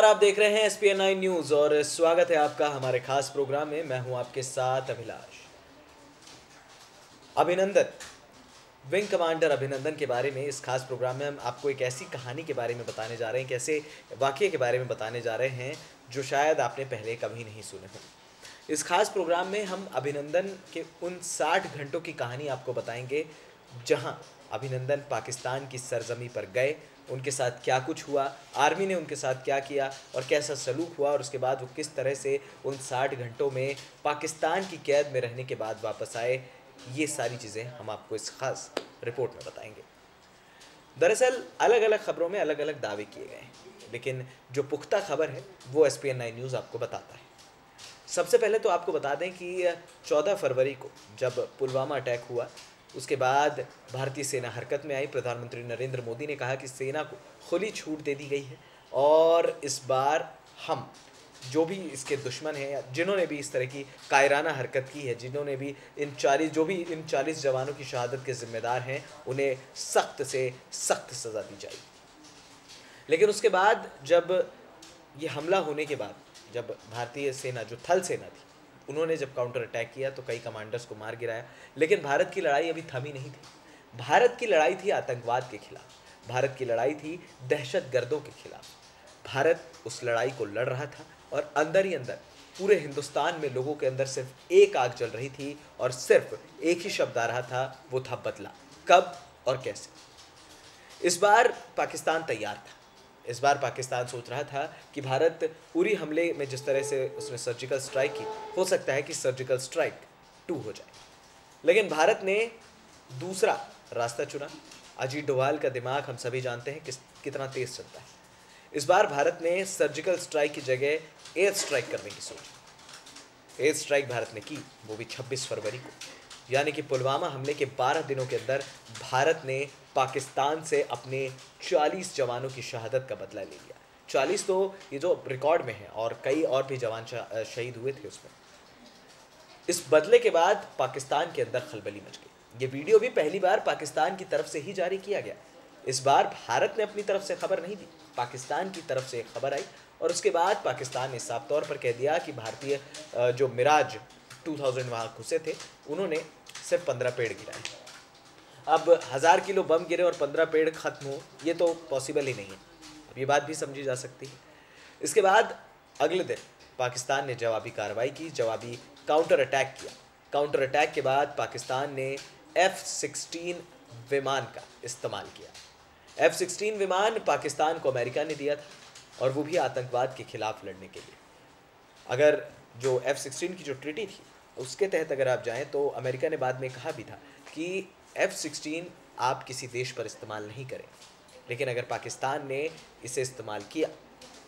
नमस्कार, आप देख रहे हैं SPN9 न्यूज़ और स्वागत है आपका हमारे खास प्रोग्राम में। मैं हूं आपके साथ अभिलाष। अभिनंदन, विंग कमांडर अभिनंदन के बारे में इस खास प्रोग्राम में हम आपको एक ऐसी कहानी के बारे में बताने जा रहे हैं, कैसे वाक़ये के बारे में बताने जा रहे हैं जो शायद आपने पहले कभी नहीं सुने हों। इस खास प्रोग्राम में हम अभिनंदन के उन 60 घंटों की कहानी आपको बताएंगे जहां अभिनंदन पाकिस्तान की सरजमी पर गए, उनके साथ क्या कुछ हुआ, आर्मी ने उनके साथ क्या किया और कैसा सलूक हुआ, और उसके बाद वो किस तरह से उन 60 घंटों में पाकिस्तान की कैद में रहने के बाद वापस आए। ये सारी चीज़ें हम आपको इस खास रिपोर्ट में बताएंगे। दरअसल अलग अलग खबरों में अलग अलग दावे किए गए हैं, लेकिन जो पुख्ता खबर है वो SPN9 न्यूज़ आपको बताता है। सबसे पहले तो आपको बता दें कि 14 फरवरी को जब पुलवामा अटैक हुआ, उसके बाद भारतीय सेना हरकत में आई। प्रधानमंत्री नरेंद्र मोदी ने कहा कि सेना को खुली छूट दे दी गई है और इस बार हम जो भी इसके दुश्मन हैं या जिन्होंने भी इस तरह की कायराना हरकत की है, जिन्होंने भी इन 40 जवानों की शहादत के ज़िम्मेदार हैं, उन्हें सख्त से सख्त सज़ा दी जाएगी। लेकिन उसके बाद जब ये हमला होने के बाद, जब भारतीय सेना जो थल सेना थी, उन्होंने जब काउंटर अटैक किया तो कई कमांडर्स को मार गिराया। लेकिन भारत की लड़ाई अभी थमी नहीं थी। भारत की लड़ाई थी आतंकवाद के खिलाफ, भारत की लड़ाई थी दहशतगर्दों के खिलाफ। भारत उस लड़ाई को लड़ रहा था और अंदर ही अंदर पूरे हिंदुस्तान में लोगों के अंदर सिर्फ एक आग जल रही थी और सिर्फ एक ही शब्द आ रहा था, वो था बदला। कब और कैसे? इस बार पाकिस्तान तैयार था। इस बार पाकिस्तान सोच रहा था कि भारत उरी हमले में जिस तरह से उसने सर्जिकल स्ट्राइक की, हो सकता है कि सर्जिकल स्ट्राइक 2 हो जाए। लेकिन भारत ने दूसरा रास्ता चुना। अजीत डोभाल का दिमाग हम सभी जानते हैं कितना तेज चलता है। इस बार भारत ने सर्जिकल स्ट्राइक की जगह एयर स्ट्राइक करने की सोची। एयर स्ट्राइक भारत ने की, वो भी 26 फरवरी को, यानी कि पुलवामा हमले के 12 दिनों के अंदर भारत ने पाकिस्तान से अपने 40 जवानों की शहादत का बदला ले लिया। 40 तो ये जो रिकॉर्ड में है, और कई और भी जवान शहीद हुए थे उसमें। इस बदले के बाद पाकिस्तान के अंदर खलबली मच गई। ये वीडियो भी पहली बार पाकिस्तान की तरफ से ही जारी किया गया। इस बार भारत ने अपनी तरफ से खबर नहीं दी, पाकिस्तान की तरफ से एक खबर आई और उसके बाद पाकिस्तान ने साफ तौर पर कह दिया कि भारतीय जो मिराज 2000 वहाँ घुसे थे, उन्होंने सिर्फ 15 पेड़ गिराए। अब 1000 किलो बम गिरे और 15 पेड़ खत्म हो, ये तो पॉसिबल ही नहीं है। अब ये बात भी समझी जा सकती है। इसके बाद अगले दिन पाकिस्तान ने जवाबी कार्रवाई की, जवाबी काउंटर अटैक किया। काउंटर अटैक के बाद पाकिस्तान ने F-16 विमान का इस्तेमाल किया। F-16 विमान पाकिस्तान को अमेरिका ने दिया था, और वो भी आतंकवाद के खिलाफ लड़ने के लिए। अगर जो F-16 की जो ट्रीटी थी उसके तहत अगर आप जाएं तो अमेरिका ने बाद में कहा भी था कि F-16 आप किसी देश पर इस्तेमाल नहीं करें। लेकिन अगर पाकिस्तान ने इसे इस्तेमाल किया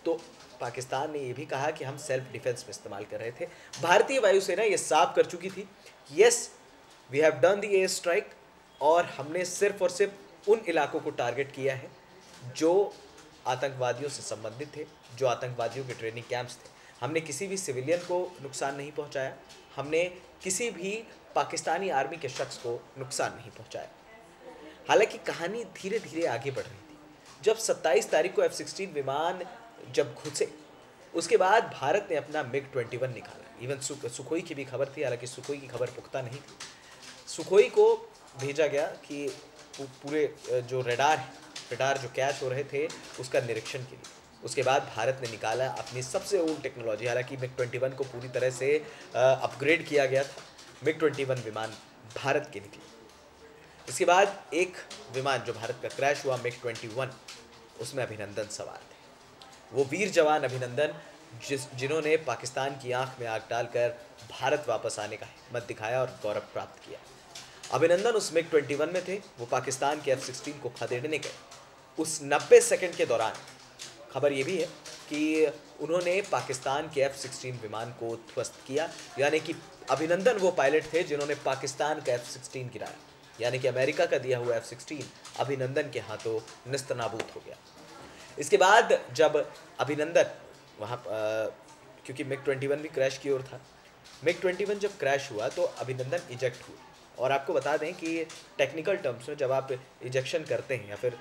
तो पाकिस्तान ने ये भी कहा कि हम सेल्फ डिफेंस में इस्तेमाल कर रहे थे। भारतीय वायुसेना ये साफ कर चुकी थी, yes we have done the air strike, और हमने सिर्फ और सिर्फ उन इलाकों को टारगेट किया है जो आतंकवादियों से संबंधित थे, जो आतंकवादियों के ट्रेनिंग कैंप्स थे। हमने किसी भी सिविलियन को नुकसान नहीं पहुंचाया, हमने किसी भी पाकिस्तानी आर्मी के शख्स को नुकसान नहीं पहुंचाया। हालांकि कहानी धीरे धीरे आगे बढ़ रही थी। जब 27 तारीख को F-16 विमान जब घुसे, उसके बाद भारत ने अपना MiG-21 निकाला। इवन सुखोई की भी खबर थी, हालांकि सुखोई की खबर पुख्ता नहीं थी। सुखोई को भेजा गया कि पूरे जो रडार जो कैच हो रहे थे उसका निरीक्षण के लिए। उसके बाद भारत ने निकाला अपनी सबसे ओल्ड टेक्नोलॉजी, हालांकि MiG-21 को पूरी तरह से अपग्रेड किया गया था। MiG-21 विमान भारत के निकले। इसके बाद एक विमान जो भारत का क्रैश हुआ, MiG-21, उसमें अभिनंदन सवार थे। वो वीर जवान अभिनंदन जिन्होंने पाकिस्तान की आंख में आग डालकर भारत वापस आने का हिम्मत दिखाया और गौरव प्राप्त किया। अभिनंदन उस MiG-21 में थे। वो पाकिस्तान के F-16 को खदेड़ने गए। उस 90 सेकंड के दौरान खबर ये भी है कि उन्होंने पाकिस्तान के F-16 विमान को ध्वस्त किया, यानी कि अभिनंदन वो पायलट थे जिन्होंने पाकिस्तान का F-16 गिराया, यानी कि अमेरिका का दिया हुआ F-16 अभिनंदन के हाथों निस्तनाबूद हो गया। इसके बाद जब अभिनंदन वहाँ क्योंकि MiG-21 भी क्रैश की ओर था, MiG-21 जब क्रैश हुआ तो अभिनंदन इजेक्ट हुए। और आपको बता दें कि टेक्निकल टर्म्स में जब आप इजेक्शन करते हैं या फिर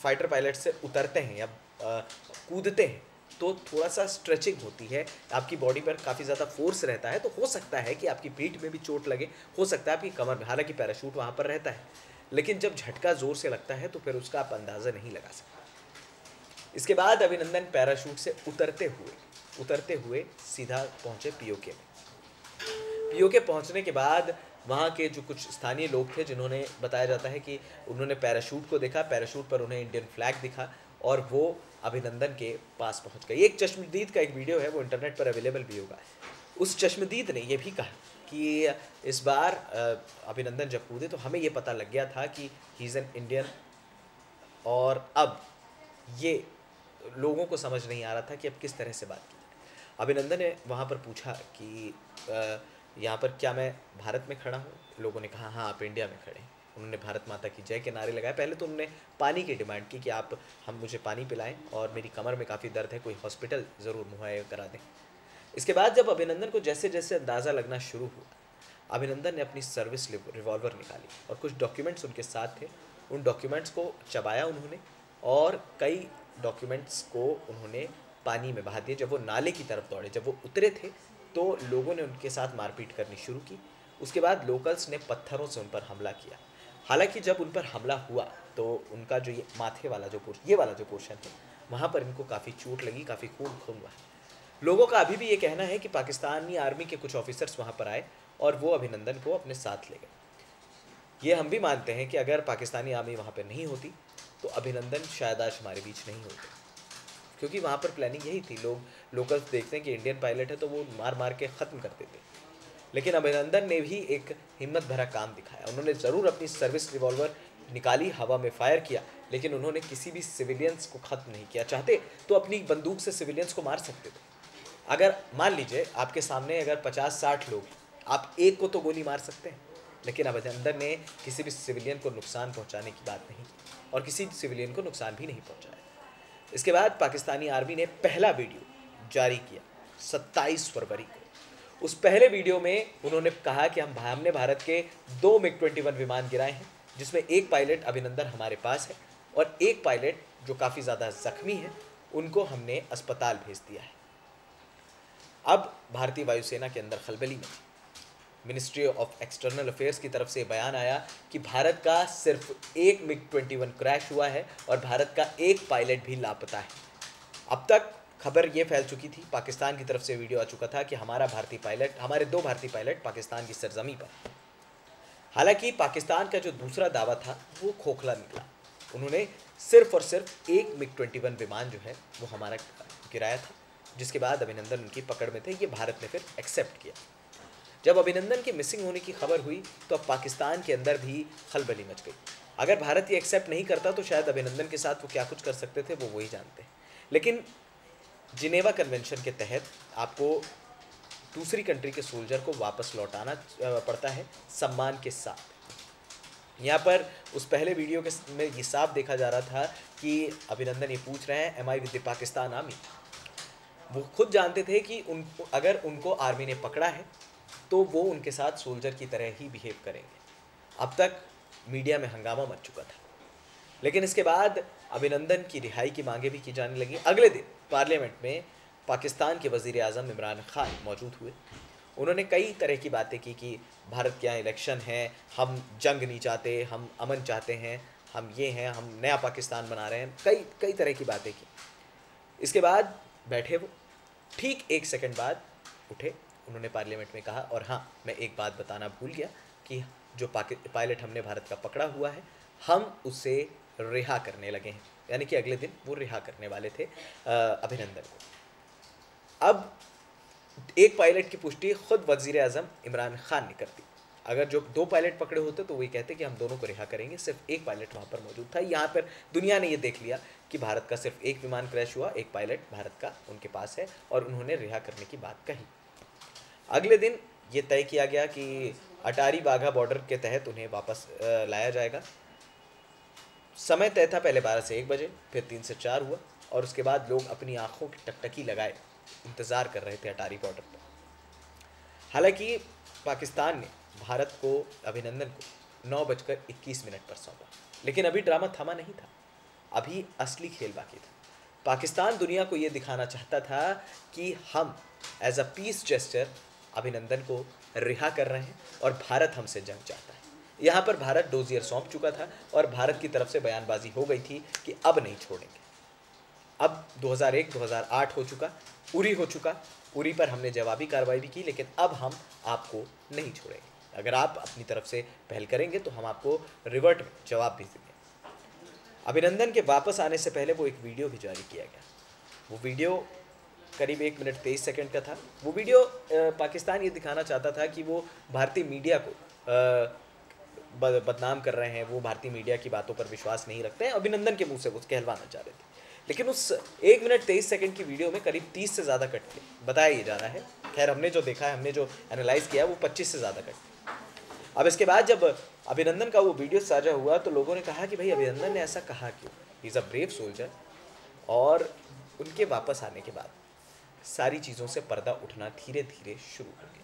फाइटर पायलट से उतरते हैं या कूदते हैं, तो थोड़ा सा स्ट्रेचिंग होती है, आपकी बॉडी पर काफ़ी ज़्यादा फोर्स रहता है, तो हो सकता है कि आपकी पीठ में भी चोट लगे, हो सकता है आपकी कमर में, हालांकि पैराशूट वहाँ पर रहता है, लेकिन जब झटका ज़ोर से लगता है तो फिर उसका आप अंदाज़ा नहीं लगा सकते। इसके बाद अभिनंदन पैराशूट से उतरते हुए सीधा पहुँचे पीओके में। पीओके पहुँचने के बाद वहाँ के जो कुछ स्थानीय लोग थे, जिन्होंने बताया जाता है कि उन्होंने पैराशूट को देखा, पैराशूट पर उन्हें इंडियन फ्लैग दिखा और वो अभिनंदन के पास पहुँच गए। एक चश्मदीद का एक वीडियो है, वो इंटरनेट पर अवेलेबल भी होगा। उस चश्मदीद ने ये भी कहा कि इस बार अभिनंदन जब कूदे तो हमें ये पता लग गया था कि ही इज़ एन इंडियन, और अब ये लोगों को समझ नहीं आ रहा था कि अब किस तरह से बात की। अभिनंदन ने वहाँ पर पूछा कि यहाँ पर क्या मैं भारत में खड़ा हूँ? लोगों ने कहा हाँ, आप इंडिया में खड़े हैं। उन्होंने भारत माता की जय के नारे लगाए। पहले तो उन्होंने पानी की डिमांड की कि हम मुझे पानी पिलाएं और मेरी कमर में काफ़ी दर्द है, कोई हॉस्पिटल ज़रूर मुहैया करा दें। इसके बाद जब अभिनंदन को जैसे जैसे अंदाज़ा लगना शुरू हुआ, अभिनंदन ने अपनी सर्विस रिवॉल्वर निकाली और कुछ डॉक्यूमेंट्स उनके साथ थे। उन डॉक्यूमेंट्स को चबाया उन्होंने और कई डॉक्यूमेंट्स को उन्होंने पानी में बहा दिए। जब वो नाले की तरफ दौड़े, जब वो उतरे थे, तो लोगों ने उनके साथ मारपीट करनी शुरू की। उसके बाद लोकल्स ने पत्थरों से उन पर हमला किया। हालांकि जब उन पर हमला हुआ तो उनका जो ये माथे वाला जो ये वाला जो पोर्शन है, वहाँ पर इनको काफ़ी चोट लगी, काफ़ी खून हुआ। लोगों का अभी भी ये कहना है कि पाकिस्तानी आर्मी के कुछ ऑफिसर्स वहाँ पर आए और वो अभिनंदन को अपने साथ ले गए। ये हम भी मानते हैं कि अगर पाकिस्तानी आर्मी वहाँ पर नहीं होती तो अभिनंदन शायद आज हमारे बीच नहीं होते, क्योंकि वहाँ पर प्लानिंग यही थी। लोकल्स देखते हैं कि इंडियन पायलट है तो वो मार मार के ख़त्म कर देते। लेकिन अभिनंदन ने भी एक हिम्मत भरा काम दिखाया। उन्होंने ज़रूर अपनी सर्विस रिवॉल्वर निकाली, हवा में फायर किया, लेकिन उन्होंने किसी भी सिविलियंस को ख़त्म नहीं किया। चाहते तो अपनी बंदूक से सिविलियंस को मार सकते थे। अगर मान लीजिए आपके सामने अगर 50-60 लोग, आप एक को तो गोली मार सकते हैं, लेकिन अभिनंदन ने किसी भी सिविलियन को नुकसान पहुंचाने की बात नहीं की और किसी सिविलियन को नुकसान भी नहीं पहुंचाया। इसके बाद पाकिस्तानी आर्मी ने पहला वीडियो जारी किया 27 फरवरी को। उस पहले वीडियो में उन्होंने कहा कि हमने भारत के 2 MiG-21 विमान गिराए हैं, जिसमें एक पायलट अभिनंदन हमारे पास है और एक पायलट जो काफ़ी ज़्यादा ज़ख्मी है, उनको हमने अस्पताल भेज दिया है। अब भारतीय वायुसेना के अंदर खलबली में मिनिस्ट्री ऑफ एक्सटर्नल अफेयर्स की तरफ से बयान आया कि भारत का सिर्फ एक MiG-21 क्रैश हुआ है और भारत का एक पायलट भी लापता है। अब तक खबर ये फैल चुकी थी, पाकिस्तान की तरफ से वीडियो आ चुका था कि हमारे 2 भारतीय पायलट पाकिस्तान की सरजमी पर। हालांकि पाकिस्तान का जो दूसरा दावा था वो खोखला निकला। उन्होंने सिर्फ और सिर्फ एक MiG-21 विमान जो है वो हमारा गिराया था, जिसके बाद अभिनंदन उनकी पकड़ में थे। ये भारत ने फिर एक्सेप्ट किया। जब अभिनंदन के मिसिंग होने की खबर हुई तो अब पाकिस्तान के अंदर भी खलबली मच गई। अगर भारत ये एक्सेप्ट नहीं करता तो शायद अभिनंदन के साथ वो क्या कुछ कर सकते थे वो वही जानते हैं। लेकिन जिनेवा कन्वेंशन के तहत आपको दूसरी कंट्री के सोल्जर को वापस लौटाना पड़ता है सम्मान के साथ। यहाँ पर उस पहले वीडियो के में ये साफ देखा जा रहा था कि अभिनंदन ये पूछ रहे हैं, am I with the Pakistan army. वो खुद जानते थे कि अगर उनको आर्मी ने पकड़ा है तो वो उनके साथ सोल्जर की तरह ही बिहेव करेंगे। अब तक मीडिया में हंगामा मच चुका था, लेकिन इसके बाद अभिनंदन की रिहाई की मांगे भी की जाने लगी। अगले दिन पार्लियामेंट में पाकिस्तान के वज़ीर आज़म इमरान खान मौजूद हुए। उन्होंने कई तरह की बातें की कि भारत के यहाँ इलेक्शन है, हम जंग नहीं चाहते, हम अमन चाहते हैं, हम ये हैं, हम नया पाकिस्तान बना रहे हैं, कई तरह की बातें की। इसके बाद बैठे वो, ठीक 1 सेकंड बाद उठे। उन्होंने पार्लियामेंट में कहा, और हाँ, मैं एक बात बताना भूल गया कि जो पायलट हमने भारत का पकड़ा हुआ है, हम उसे रिहा करने लगे हैं। यानी कि अगले दिन वो रिहा करने वाले थे अभिनंदन को। अब एक पायलट की पुष्टि खुद वज़ीर आज़म इमरान खान ने कर दी। अगर जो 2 पायलट पकड़े होते तो वही कहते कि हम दोनों को रिहा करेंगे। सिर्फ एक पायलट वहाँ पर मौजूद था। यहाँ पर दुनिया ने ये देख लिया कि भारत का सिर्फ एक विमान क्रैश हुआ, एक पायलट भारत का उनके पास है और उन्होंने रिहा करने की बात कही। अगले दिन ये तय किया गया कि अटारी वाघा बॉर्डर के तहत उन्हें वापस लाया जाएगा। समय तय था पहले 12 से 1 बजे, फिर 3 से 4 हुआ और उसके बाद लोग अपनी आंखों की टकटकी लगाए इंतज़ार कर रहे थे अटारी बॉर्डर पर। हालांकि पाकिस्तान ने भारत को, अभिनंदन को 9:21 पर सौंपा, लेकिन अभी ड्रामा थमा नहीं था। अभी असली खेल बाकी था। पाकिस्तान दुनिया को ये दिखाना चाहता था कि हम एज अ पीस जेस्चर अभिनंदन को रिहा कर रहे हैं और भारत हमसे जंग चाहता है। यहाँ पर भारत डोजियर सौंप चुका था और भारत की तरफ से बयानबाजी हो गई थी कि अब नहीं छोड़ेंगे। अब 2001-2008 हो चुका, उरी हो चुका, उरी पर हमने जवाबी कार्रवाई भी की, लेकिन अब हम आपको नहीं छोड़ेंगे। अगर आप अपनी तरफ से पहल करेंगे तो हम आपको रिवर्ट में जवाब भी देंगे। अभिनंदन के वापस आने से पहले वो एक वीडियो भी जारी किया गया। वो वीडियो करीब 1 मिनट 23 सेकंड का था। वो वीडियो पाकिस्तान ये दिखाना चाहता था कि वो भारतीय मीडिया को बदनाम कर रहे हैं, वो भारतीय मीडिया की बातों पर विश्वास नहीं रखते हैं, अभिनंदन के मुंह से वो कहलवाना चाह रहे थे। लेकिन उस 1 मिनट 23 सेकंड की वीडियो में करीब 30 से ज़्यादा कट थे, बताया ये जा रहा है। खैर हमने जो देखा है, हमने जो एनालाइज किया वो 25 से ज़्यादा कट। अब इसके बाद जब अभिनंदन का वो वीडियो साझा हुआ तो लोगों ने कहा कि भाई अभिनंदन ने ऐसा कहा क्यों, he is a brave soldier. और उनके वापस आने के बाद सारी चीज़ों से पर्दा उठना धीरे धीरे शुरू हो गया।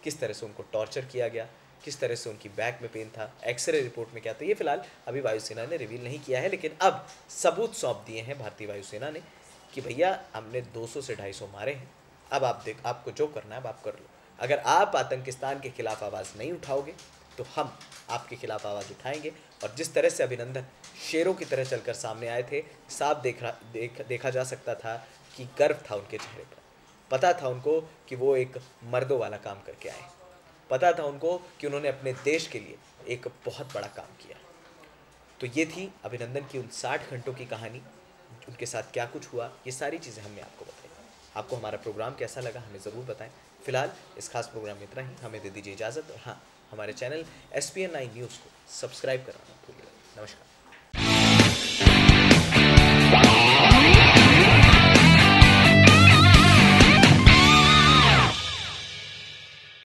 किस तरह से उनको टॉर्चर किया गया, किस तरह से उनकी बैक में पेन था, एक्सरे रिपोर्ट में क्या था, ये फिलहाल अभी वायुसेना ने रिवील नहीं किया है। लेकिन अब सबूत सौंप दिए हैं भारतीय वायुसेना ने कि भैया हमने 200 से 250 मारे हैं, अब आपको जो करना है अब आप कर लो। अगर आप आतंकिस्तान के खिलाफ आवाज़ नहीं उठाओगे तो हम आपके खिलाफ आवाज़ उठाएंगे। और जिस तरह से अभिनंदन शेरों की तरह चलकर सामने आए थे, साफ देखा जा सकता था कि गर्व था उनके चेहरे पर। पता था उनको कि वो एक मर्दों वाला काम करके आए, पता था उनको कि उन्होंने अपने देश के लिए एक बहुत बड़ा काम किया। तो ये थी अभिनंदन की उन 60 घंटों की कहानी, उनके साथ क्या कुछ हुआ, ये सारी चीज़ें हमने आपको बताई। आपको हमारा प्रोग्राम कैसा लगा हमें ज़रूर बताएं। फिलहाल इस खास प्रोग्राम में इतना ही, हमें दे दीजिए इजाज़त। और हाँ, हमारे चैनल SPN9 न्यूज़ को सब्सक्राइब करना मत भूलिएगा। नमस्कार।